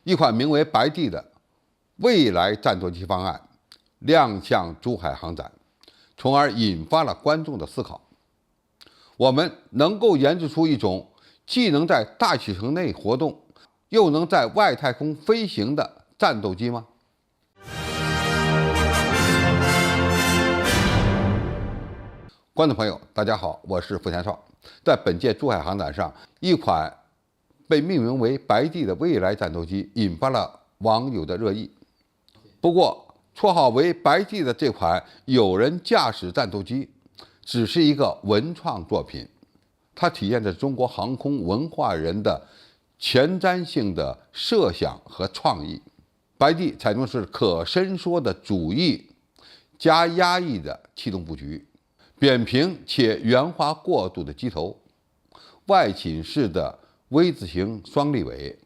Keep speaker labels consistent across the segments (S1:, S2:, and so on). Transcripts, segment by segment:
S1: 一款名为白帝的未来战斗机方案亮相珠海航展，从而引发了观众的思考。我们能够研制出一种既能在大气层内活动，又能在外太空飞行的战斗机吗？观众朋友，大家好，我是付天少。在本届珠海航展上，一款被命名为白帝的未来战斗机引发了网友的热议。不过，绰号为白帝的这款有人驾驶战斗机只是一个文创作品，它体现着中国航空文化人的前瞻性的设想和创意。白帝采用是可伸缩的主翼加压抑的气动布局，扁平且圆滑过渡的机头，外倾式的 V 字形双立尾，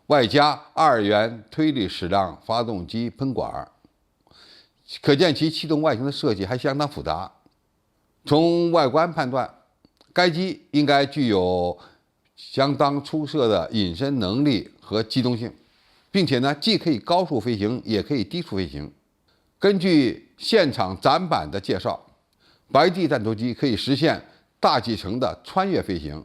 S1: 外加2元推力矢量发动机喷管，可见其气动外形的设计还相当复杂。从外观判断，该机应该具有相当出色的隐身能力和机动性，并且呢，既可以高速飞行，也可以低速飞行。根据现场展板的介绍，白帝战斗机可以实现大气层的穿越飞行，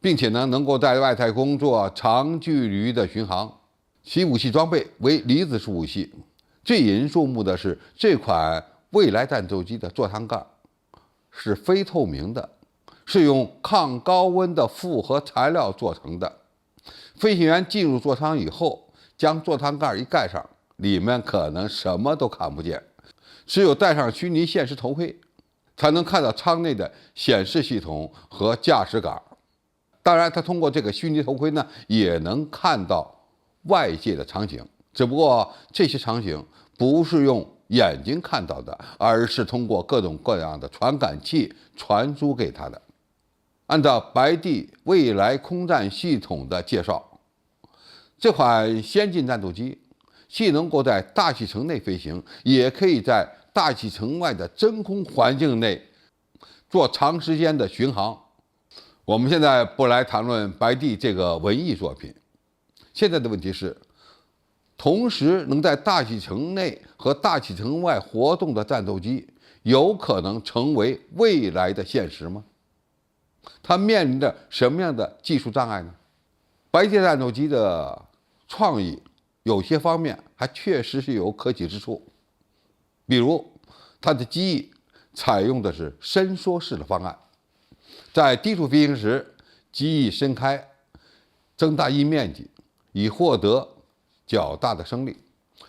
S1: 并且呢，能够在外太空做长距离的巡航。其武器装备为离子式武器。最引人注目的是，这款未来战斗机的座舱盖是非透明的，是用抗高温的复合材料做成的。飞行员进入座舱以后，将座舱盖一盖上，里面可能什么都看不见，只有戴上虚拟现实头盔，才能看到舱内的显示系统和驾驶杆。当然，它通过这个虚拟头盔呢，也能看到外界的场景，只不过这些场景不是用眼睛看到的，而是通过各种各样的传感器传输给它的。按照白帝未来空战系统的介绍，这款先进战斗机既能够在大气层内飞行，也可以在大气层外的真空环境内做长时间的巡航。我们现在不来谈论白帝这个文艺作品，现在的问题是，同时能在大气层内和大气层外活动的战斗机，有可能成为未来的现实吗？它面临着什么样的技术障碍呢？白帝战斗机的创意有些方面还确实是有可取之处，比如它的机翼采用的是伸缩式的方案，在低速飞行时，机翼伸开，增大翼面积，以获得较大的升力；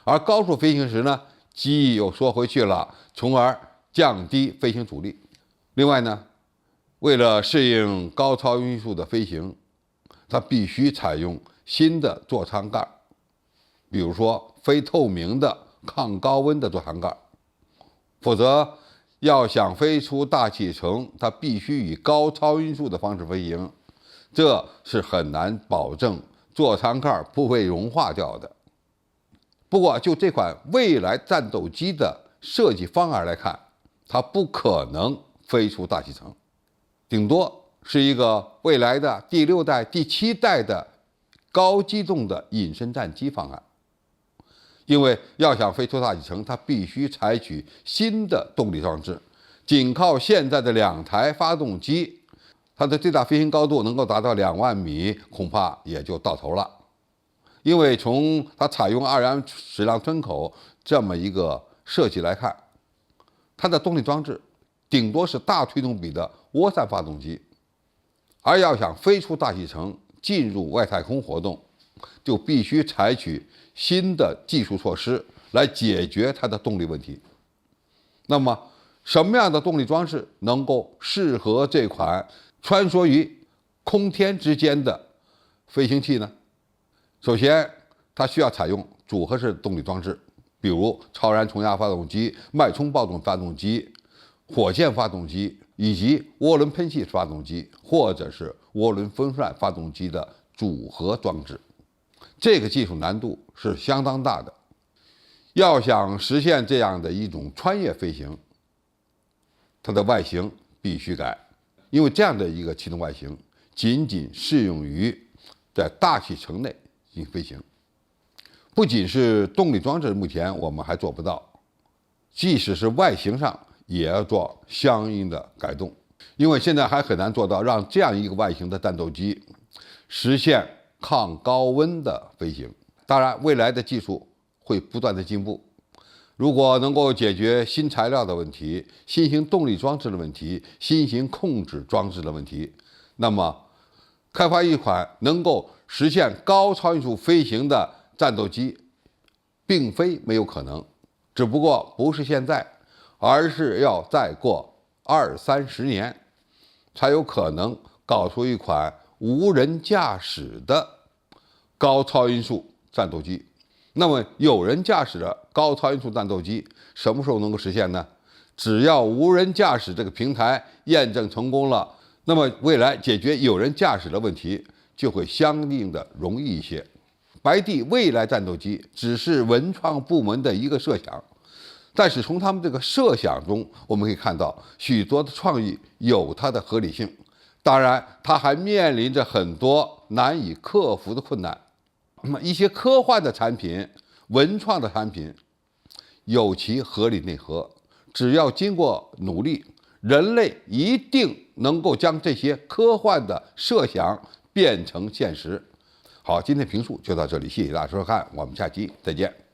S1: 而高速飞行时呢，机翼又缩回去了，从而降低飞行阻力。另外呢，为了适应高超音速的飞行，它必须采用新的座舱盖，比如说非透明的抗高温的座舱盖，否则要想飞出大气层，它必须以高超音速的方式飞行，这是很难保证座舱盖不会融化掉的。不过，就这款未来战斗机的设计方案来看，它不可能飞出大气层，顶多是一个未来的第6代、第7代的高机动的隐身战机方案。因为要想飞出大气层，它必须采取新的动力装置，仅靠现在的2台发动机，它的最大飞行高度能够达到2万米，恐怕也就到头了。因为从它采用2元矢量吞口这么一个设计来看，它的动力装置顶多是大推动比的涡扇发动机，而要想飞出大气层，进入外太空活动，就必须采取新的技术措施来解决它的动力问题。那么，什么样的动力装置能够适合这款穿梭于空天之间的飞行器呢？首先，它需要采用组合式动力装置，比如超燃冲压发动机、脉冲暴动发动机、火箭发动机以及涡轮喷气发动机，或者是涡轮风扇发动机的组合装置。这个技术难度是相当大的。要想实现这样的一种穿越飞行，它的外形必须改，因为这样的一个气动外形仅仅适用于在大气层内进行飞行。不仅是动力装置，目前我们还做不到，即使是外形上也要做相应的改动，因为现在还很难做到让这样一个外形的战斗机实现抗高温的飞行。当然，未来的技术会不断的进步，如果能够解决新材料的问题、新型动力装置的问题、新型控制装置的问题，那么开发一款能够实现高超音速飞行的战斗机，并非没有可能，只不过不是现在，而是要再过20-30年，才有可能搞出一款无人驾驶的高超音速战斗机。那么有人驾驶的高超音速战斗机什么时候能够实现呢？只要无人驾驶这个平台验证成功了，那么未来解决有人驾驶的问题就会相应的容易一些。白帝未来战斗机只是文创部门的一个设想，但是从他们这个设想中，我们可以看到许多的创意有它的合理性。当然，它还面临着很多难以克服的困难。那么一些科幻的产品、文创的产品有其合理内核，只要经过努力，人类一定能够将这些科幻的设想变成现实。好，今天评述就到这里，谢谢大家收看，我们下期再见。